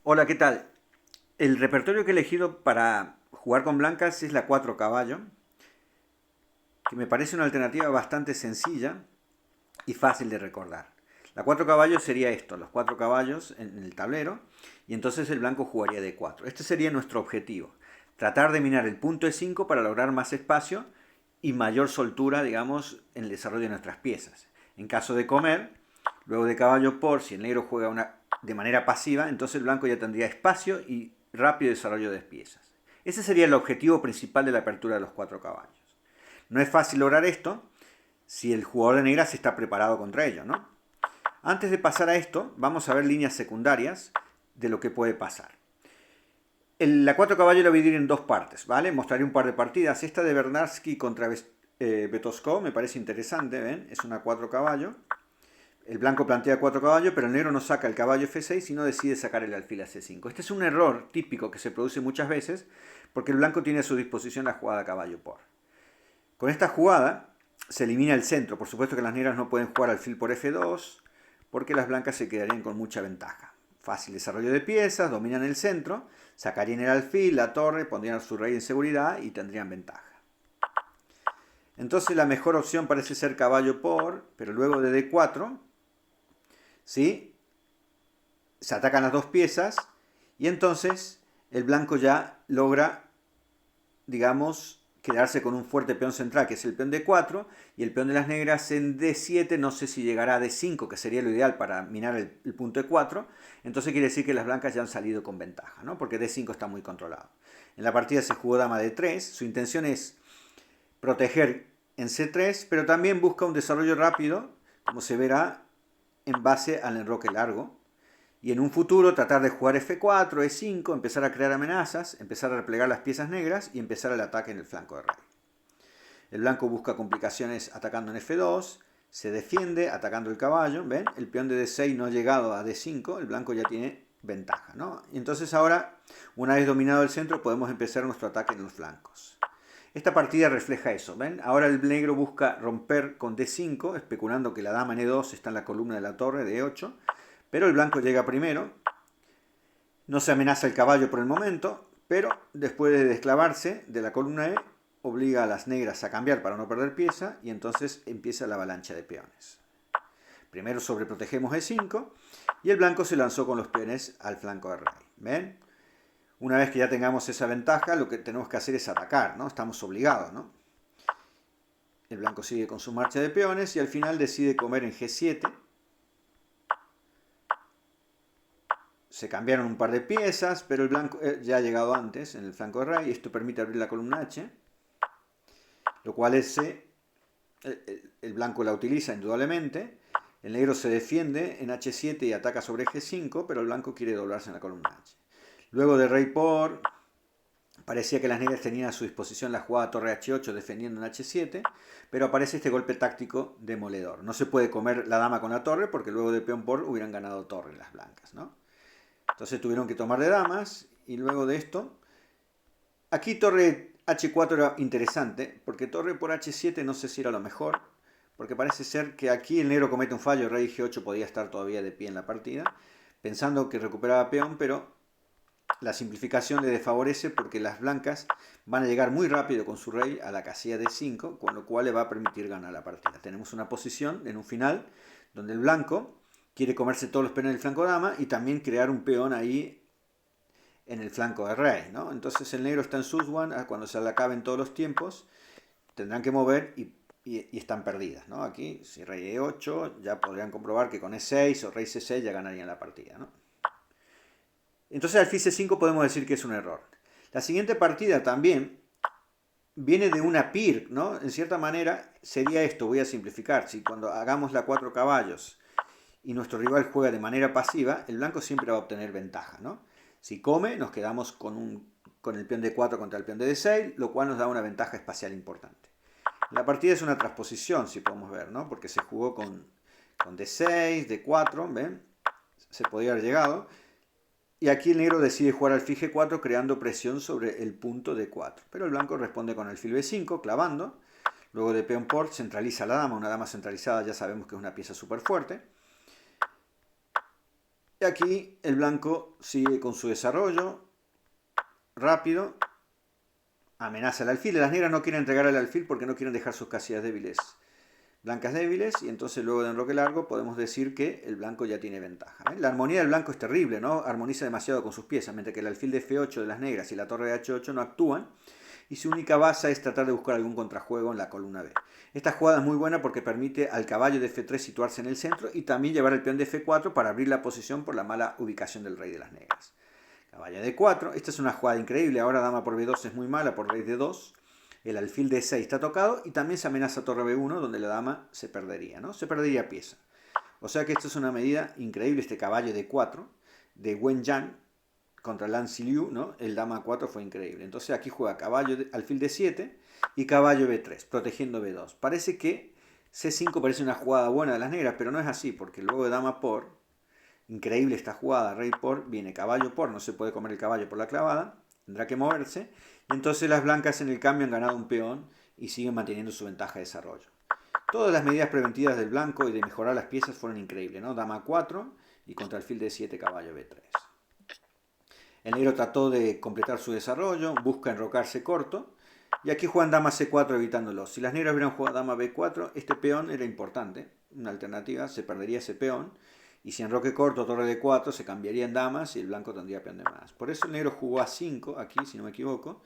Hola, ¿qué tal? El repertorio que he elegido para jugar con blancas es la 4 caballo, que me parece una alternativa bastante sencilla y fácil de recordar. La 4 caballo sería esto, los 4 caballos en el tablero, y entonces el blanco jugaría de 4. Este sería nuestro objetivo, tratar de minar el punto E5 para lograr más espacio y mayor soltura, digamos, en el desarrollo de nuestras piezas. En caso de comer, luego de caballo por, si el negro juega de manera pasiva, entonces el blanco ya tendría espacio y rápido desarrollo de piezas. Ese sería el objetivo principal de la apertura de los 4 caballos. No es fácil lograr esto si el jugador de negras está preparado contra ello, ¿no? Antes de pasar a esto, vamos a ver líneas secundarias de lo que puede pasar. La 4 caballo la voy a dividir en dos partes, ¿vale? Mostraré un par de partidas. Esta de Bernardsky contra Betosco me parece interesante, ¿ven? Es una 4 caballo. El blanco plantea 4 caballos, pero el negro no saca el caballo F6, sino decide sacar el alfil a C5. Este es un error típico que se produce muchas veces, porque el blanco tiene a su disposición la jugada caballo por. Con esta jugada se elimina el centro. Por supuesto que las negras no pueden jugar alfil por F2, porque las blancas se quedarían con mucha ventaja. Fácil desarrollo de piezas, dominan el centro, sacarían el alfil, la torre, pondrían a su rey en seguridad y tendrían ventaja. Entonces la mejor opción parece ser caballo por, pero luego de D4, ¿sí? Se atacan las dos piezas y entonces el blanco ya logra, digamos, quedarse con un fuerte peón central, que es el peón D4, y el peón de las negras en D7, no sé si llegará a D5, que sería lo ideal para minar el punto E4, entonces quiere decir que las blancas ya han salido con ventaja, ¿no? Porque D5 está muy controlado. En la partida se jugó dama D3, su intención es proteger en C3, pero también busca un desarrollo rápido, como se verá, en base al enroque largo, y en un futuro tratar de jugar F4, E5, empezar a crear amenazas, empezar a replegar las piezas negras y empezar el ataque en el flanco de rey. El blanco busca complicaciones atacando en F2, se defiende atacando el caballo, ¿ven? El peón de D6 no ha llegado a D5, el blanco ya tiene ventaja, ¿no? Y entonces ahora, una vez dominado el centro, podemos empezar nuestro ataque en los flancos. Esta partida refleja eso, ¿ven? Ahora el negro busca romper con D5, especulando que la dama en E2 está en la columna de la torre de E8, pero el blanco llega primero, no se amenaza el caballo por el momento, pero después de desclavarse de la columna E, obliga a las negras a cambiar para no perder pieza y entonces empieza la avalancha de peones. Primero sobreprotegemos E5 y el blanco se lanzó con los peones al flanco de rey. ¿Ven? Una vez que ya tengamos esa ventaja, lo que tenemos que hacer es atacar, ¿no? Estamos obligados, ¿no? El blanco sigue con su marcha de peones y al final decide comer en G7. Se cambiaron un par de piezas, pero el blanco ya ha llegado antes en el flanco de rey. Esto permite abrir la columna H, lo cual el blanco la utiliza indudablemente. El negro se defiende en H7 y ataca sobre G5, pero el blanco quiere doblarse en la columna H. Luego de rey por, parecía que las negras tenían a su disposición la jugada torre H8 defendiendo en H7, pero aparece este golpe táctico demoledor. No se puede comer la dama con la torre porque luego de peón por hubieran ganado torre las blancas, ¿no? Entonces tuvieron que tomar de damas y luego de esto, aquí torre H4 era interesante porque torre por H7 no sé si era lo mejor, porque parece ser que aquí el negro comete un fallo, rey G8 podía estar todavía de pie en la partida, pensando que recuperaba peón, pero la simplificación le desfavorece porque las blancas van a llegar muy rápido con su rey a la casilla de 5, con lo cual le va a permitir ganar la partida. Tenemos una posición en un final donde el blanco quiere comerse todos los peones del flanco dama y también crear un peón ahí en el flanco de rey, ¿no? Entonces el negro está en Suswan, cuando se le acaben todos los tiempos, tendrán que mover y están perdidas, ¿no? Aquí, si rey E8, ya podrían comprobar que con E6 o rey C6 ya ganarían la partida, ¿no? Entonces alfil C5 podemos decir que es un error. La siguiente partida también viene de una PIR, ¿no? En cierta manera sería esto, voy a simplificar. Si cuando hagamos la 4 caballos y nuestro rival juega de manera pasiva, el blanco siempre va a obtener ventaja, ¿no? Si come, nos quedamos con el peón de 4 contra el peón de D6, lo cual nos da una ventaja espacial importante. La partida es una transposición, si podemos ver, ¿no? Porque se jugó con D6, D4, ¿ven? Se podía haber llegado. Y aquí el negro decide jugar alfil G4 creando presión sobre el punto D4. Pero el blanco responde con alfil B5, clavando. Luego de peón por centraliza la dama. Una dama centralizada ya sabemos que es una pieza súper fuerte. Y aquí el blanco sigue con su desarrollo rápido. Amenaza el alfil. Las negras no quieren entregar el alfil porque no quieren dejar sus casillas débiles blancas débiles, y entonces luego de enroque largo podemos decir que el blanco ya tiene ventaja. La armonía del blanco es terrible, ¿no? Armoniza demasiado con sus piezas, mientras que el alfil de F8 de las negras y la torre de H8 no actúan, y su única base es tratar de buscar algún contrajuego en la columna B. Esta jugada es muy buena porque permite al caballo de F3 situarse en el centro y también llevar el peón de F4 para abrir la posición por la mala ubicación del rey de las negras. Caballo de 4, esta es una jugada increíble, ahora dama por B2 es muy mala por rey de 2. El alfil de 6 está tocado y también se amenaza torre B1 donde la dama se perdería, ¿no? Se perdería pieza. O sea que esto es una medida increíble, este caballo de 4 de Wen Yan contra Lan Xiliu, ¿no? El dama 4 fue increíble. Entonces aquí juega caballo alfil de 7 y caballo B3, protegiendo B2. Parece que C5 parece una jugada buena de las negras, pero no es así, porque luego de dama por, increíble esta jugada, rey por, viene caballo por, no se puede comer el caballo por la clavada, tendrá que moverse. Entonces las blancas en el cambio han ganado un peón y siguen manteniendo su ventaja de desarrollo. Todas las medidas preventivas del blanco y de mejorar las piezas fueron increíbles, ¿no? Dama 4 y contra alfil de 7 caballo B3. El negro trató de completar su desarrollo, busca enrocarse corto, y aquí juegan dama C4 evitándolo. Si las negras hubieran jugado dama B4, este peón era importante, una alternativa, se perdería ese peón, y si enroque corto, torre D4, se cambiaría en damas y el blanco tendría peón de más. Por eso el negro jugó A5, aquí, si no me equivoco,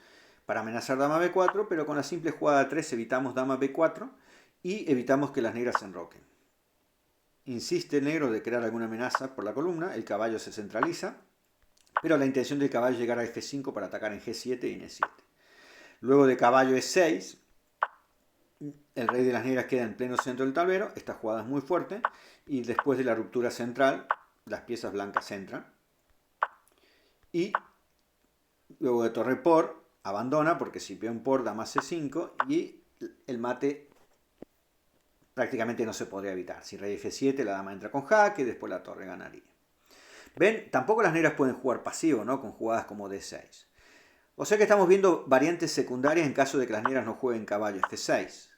para amenazar dama B4, pero con la simple jugada 3 evitamos dama B4 y evitamos que las negras se enroquen. Insiste el negro de crear alguna amenaza por la columna, el caballo se centraliza, pero la intención del caballo es llegar a F5 para atacar en G7 y en E7. Luego de caballo E6, el rey de las negras queda en pleno centro del tablero, esta jugada es muy fuerte, y después de la ruptura central, las piezas blancas entran. Y luego de torre por, abandona, porque si peón por, dama C5, y el mate prácticamente no se podría evitar. Si rey F7, la dama entra con jaque, después la torre ganaría. ¿Ven? Tampoco las negras pueden jugar pasivo, ¿no? Con jugadas como D6. O sea que estamos viendo variantes secundarias en caso de que las negras no jueguen caballo F6.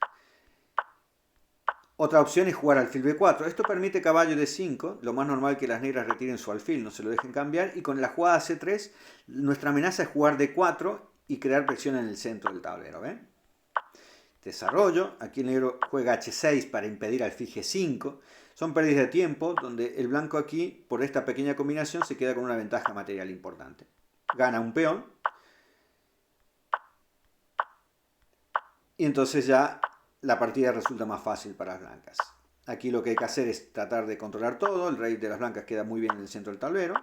Otra opción es jugar alfil B4. Esto permite caballo D5, lo más normal que las negras retiren su alfil, no se lo dejen cambiar. Y con la jugada C3, nuestra amenaza es jugar D4 y crear presión en el centro del tablero. ¿Ven? Desarrollo. Aquí el negro juega H6 para impedir alfil G5. Son pérdidas de tiempo, donde el blanco aquí, por esta pequeña combinación, se queda con una ventaja material importante. Gana un peón. Y entonces ya la partida resulta más fácil para las blancas. Aquí lo que hay que hacer es tratar de controlar todo. El rey de las blancas queda muy bien en el centro del tablero.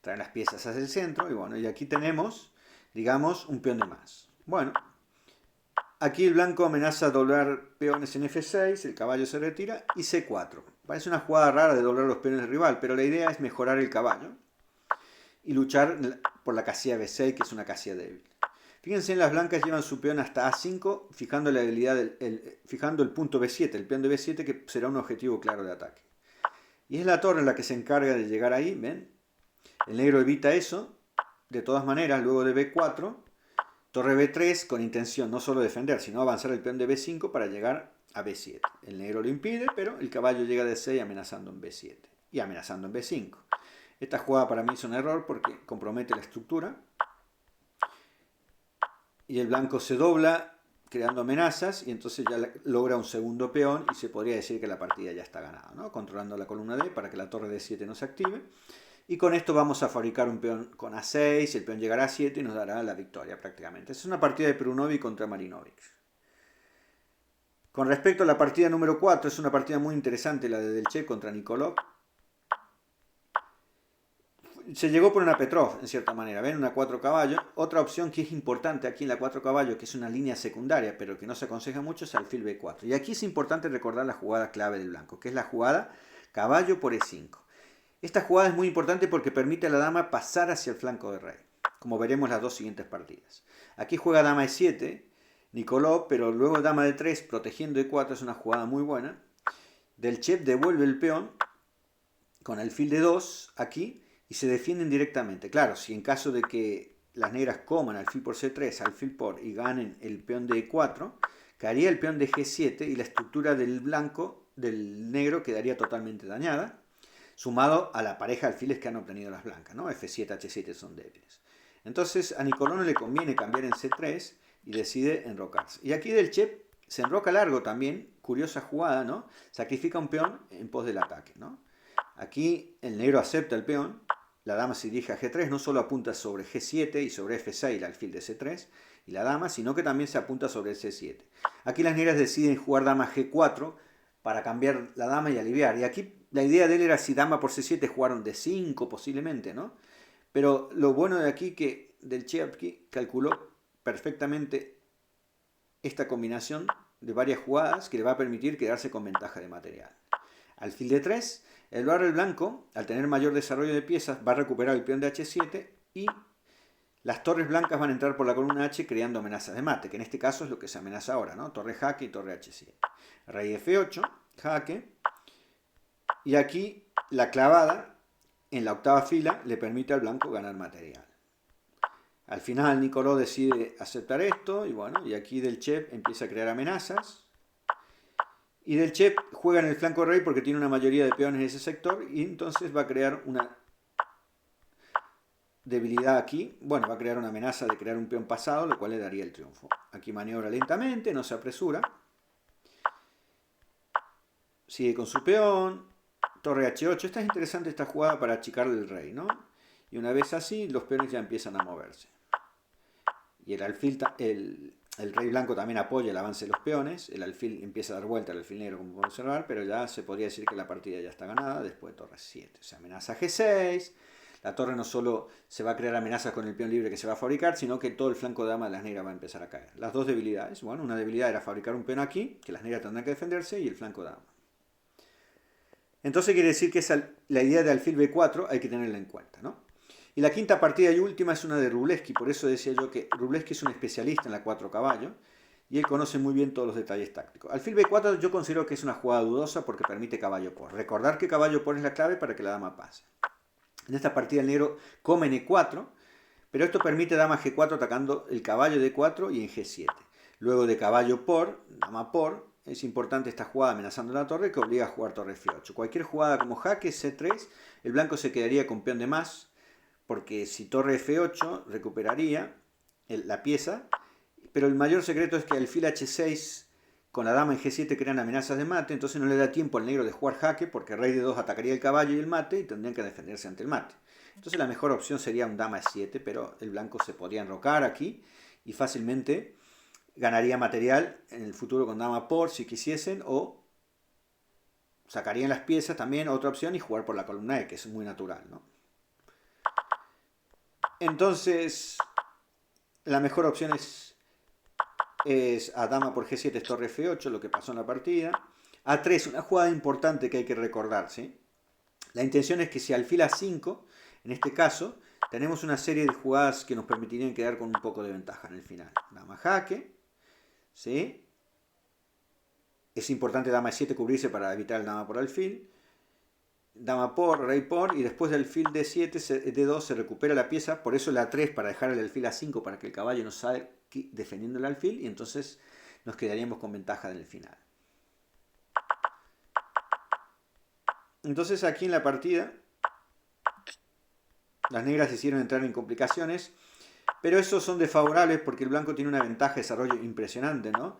Traen las piezas hacia el centro. Y bueno, y aquí tenemos, digamos, un peón de más. Bueno, aquí el blanco amenaza doblar peones en F6. El caballo se retira. Y C4. Parece una jugada rara de doblar los peones del rival, pero la idea es mejorar el caballo y luchar por la casilla B6, que es una casilla débil. Fíjense, las blancas llevan su peón hasta A5, fijando la habilidad fijando el punto B7, el peón de B7, que será un objetivo claro de ataque. Y es la torre la que se encarga de llegar ahí, ¿ven? El negro evita eso, de todas maneras, luego de B4, torre B3 con intención no solo de defender, sino avanzar el peón de B5 para llegar a B7. El negro lo impide, pero el caballo llega a D6 amenazando en B7 y amenazando en B5. Esta jugada para mí es un error porque compromete la estructura. Y el blanco se dobla creando amenazas y entonces ya logra un segundo peón y se podría decir que la partida ya está ganada, ¿no? Controlando la columna D para que la torre D7 no se active. Y con esto vamos a fabricar un peón con A6, el peón llegará a 7 y nos dará la victoria prácticamente. Es una partida de Perunovic contra Marinovic. Con respecto a la partida número 4, es una partida muy interesante la de Delchev contra Nikolov. Se llegó por una Petrov, en cierta manera, ¿ven? Una 4 caballos. Otra opción que es importante aquí en la 4 caballos, que es una línea secundaria, pero que no se aconseja mucho, es alfil B4. Y aquí es importante recordar la jugada clave del blanco, que es la jugada caballo por E5. Esta jugada es muy importante porque permite a la dama pasar hacia el flanco del rey, como veremos las dos siguientes partidas. Aquí juega dama E7, Nikolov, pero luego dama D3, protegiendo E4, es una jugada muy buena. Delchev devuelve el peón con alfil D2 aquí, y se defienden directamente. Claro, si en caso de que las negras coman alfil por C3, alfil por y ganen el peón de E4, caería el peón de G7 y la estructura del blanco, del negro, quedaría totalmente dañada. sumado a la pareja de alfiles que han obtenido las blancas, ¿no? F7, H7 son débiles. Entonces a Nicolò no le conviene cambiar en C3 y decide enrocarse. Y aquí del Che se enroca largo también, curiosa jugada, ¿no? Sacrifica un peón en pos del ataque, ¿no? Aquí el negro acepta el peón, la dama se dirige a G3, no solo apunta sobre G7 y sobre F6 el alfil de C3 y la dama, sino que también se apunta sobre el C7. Aquí las negras deciden jugar dama G4 para cambiar la dama y aliviar. Y aquí la idea de él era si dama por C7 jugaron D5 posiblemente, ¿no? Pero lo bueno de aquí que del Che aquí calculó perfectamente esta combinación de varias jugadas que le va a permitir quedarse con ventaja de material. Alfil de 3, el barrel blanco, al tener mayor desarrollo de piezas, va a recuperar el peón de H7 y las torres blancas van a entrar por la columna H creando amenazas de mate, que en este caso es lo que se amenaza ahora, ¿no? Torre jaque y torre H7. Rey F8, jaque. Y aquí la clavada en la octava fila le permite al blanco ganar material. Al final Nicolò decide aceptar esto y bueno, y aquí del Che empieza a crear amenazas. Y del Che juega en el flanco rey porque tiene una mayoría de peones en ese sector y entonces va a crear una debilidad aquí. Bueno, va a crear una amenaza de crear un peón pasado, lo cual le daría el triunfo. Aquí maniobra lentamente, no se apresura. Sigue con su peón. Torre H8. Esta es interesante esta jugada para achicarle el rey, ¿no? Y una vez así, los peones ya empiezan a moverse. Y el alfil, el rey blanco también apoya el avance de los peones. El alfil empieza a dar vuelta al alfil negro, como podemos observar, pero ya se podría decir que la partida ya está ganada después de torre 7. Se amenaza G6. La torre no solo se va a crear amenazas con el peón libre que se va a fabricar, sino que todo el flanco de dama de las negras va a empezar a caer. Las dos debilidades. Bueno, una debilidad era fabricar un peón aquí, que las negras tendrán que defenderse, y el flanco de dama. Entonces quiere decir que la idea de alfil B4 hay que tenerla en cuenta, ¿no? Y la quinta partida y última es una de Wróblewski, por eso decía yo que Wróblewski es un especialista en la 4 caballo y él conoce muy bien todos los detalles tácticos. Alfil B4 yo considero que es una jugada dudosa porque permite caballo por. Recordar que caballo por es la clave para que la dama pase. En esta partida el negro come en E4, pero esto permite dama G4 atacando el caballo de E4 y en G7. Luego de caballo por, dama por, es importante esta jugada amenazando la torre que obliga a jugar torre F8. Cualquier jugada como jaque C3, el blanco se quedaría con peón de más, porque si torre F8 recuperaría la pieza, pero el mayor secreto es que alfil H6 con la dama en G7 crean amenazas de mate, entonces no le da tiempo al negro de jugar jaque porque rey de 2 atacaría el caballo y el mate y tendrían que defenderse ante el mate. Entonces la mejor opción sería un dama E7, pero el blanco se podría enrocar aquí y fácilmente ganaría material en el futuro con dama por si quisiesen, o sacarían las piezas también, otra opción, y jugar por la columna E, que es muy natural, ¿no? Entonces la mejor opción es a dama por G7 es torre F8, lo que pasó en la partida. A3, una jugada importante que hay que recordar, ¿sí? La intención es que si alfil A5, en este caso, tenemos una serie de jugadas que nos permitirían quedar con un poco de ventaja en el final. Dama jaque, ¿sí? Es importante dama E7 cubrirse para evitar el dama por alfil. Dama por, rey por, y después del alfil D7, D2 se recupera la pieza, por eso la A3 para dejar el alfil A5 para que el caballo no salga defendiendo el alfil, y entonces nos quedaríamos con ventaja en el final. Entonces aquí en la partida las negras hicieron entrar en complicaciones, pero esos son desfavorables porque el blanco tiene una ventaja de desarrollo impresionante, ¿no?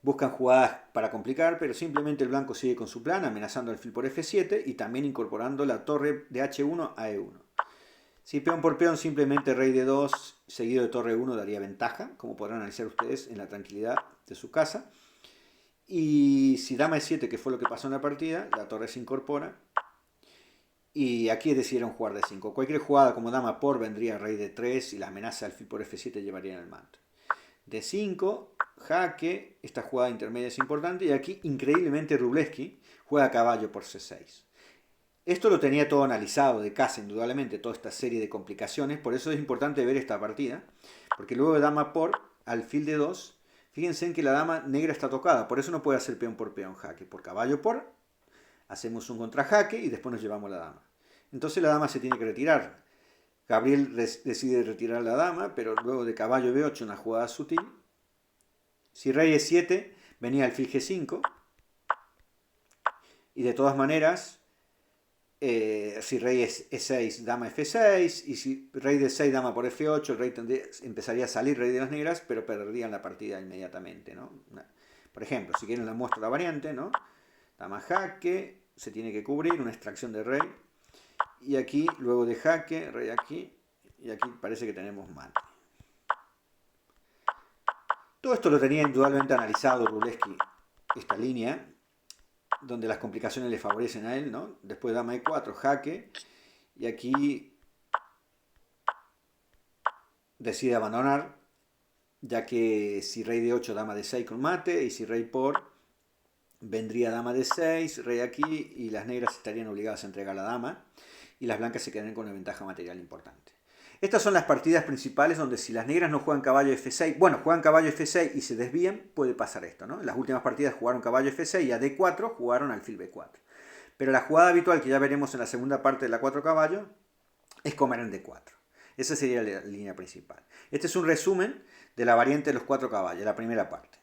Buscan jugadas para complicar, pero simplemente el blanco sigue con su plan, amenazando al alfil por F7 y también incorporando la torre de H1 a E1. Si peón por peón, simplemente rey de 2 seguido de torre 1 daría ventaja, como podrán analizar ustedes en la tranquilidad de su casa. Y si dama E7, que fue lo que pasó en la partida, la torre se incorpora. Y aquí decidieron jugar D5. Cualquier jugada como dama por vendría rey de 3 y la amenaza al alfil por F7 llevarían el mate. D5, jaque, esta jugada intermedia es importante. Y aquí, increíblemente, Wróblewski juega caballo por C6. Esto lo tenía todo analizado de casa, indudablemente, toda esta serie de complicaciones. Por eso es importante ver esta partida. Porque luego de dama por, alfil de 2, fíjense en que la dama negra está tocada. Por eso no puede hacer peón por peón jaque. Por caballo por, hacemos un contrajaque y después nos llevamos la dama. Entonces la dama se tiene que retirar. Gabriel decide retirar la dama, pero luego de caballo B8, una jugada sutil. Si rey E7, venía alfil G5. Y de todas maneras, si rey es E6, dama F6, y si rey D6, dama por F8, el rey empezaría a salir, rey de las negras, pero perderían la partida inmediatamente, ¿no? Por ejemplo, si quieren la muestro la variante, ¿no? Dama jaque, se tiene que cubrir, una extracción de rey, y aquí, luego de jaque, rey aquí, y aquí parece que tenemos mate. Todo esto lo tenía indudablemente analizado Rulewski, esta línea, donde las complicaciones le favorecen a él, ¿no? Después dama E4, jaque, y aquí decide abandonar, ya que si rey D8, dama D6 con mate, y si rey por, vendría dama D6, rey aquí, y las negras estarían obligadas a entregar la dama, y las blancas se quedarían con una ventaja material importante. Estas son las partidas principales donde si las negras no juegan caballo F6, bueno, juegan caballo F6 y se desvían, puede pasar esto, ¿no? En las últimas partidas jugaron caballo F6 y a D4 jugaron alfil B4. Pero la jugada habitual que ya veremos en la segunda parte de la 4 caballo es comer en D4. Esa sería la línea principal. Este es un resumen de la variante de los 4 caballos, la primera parte.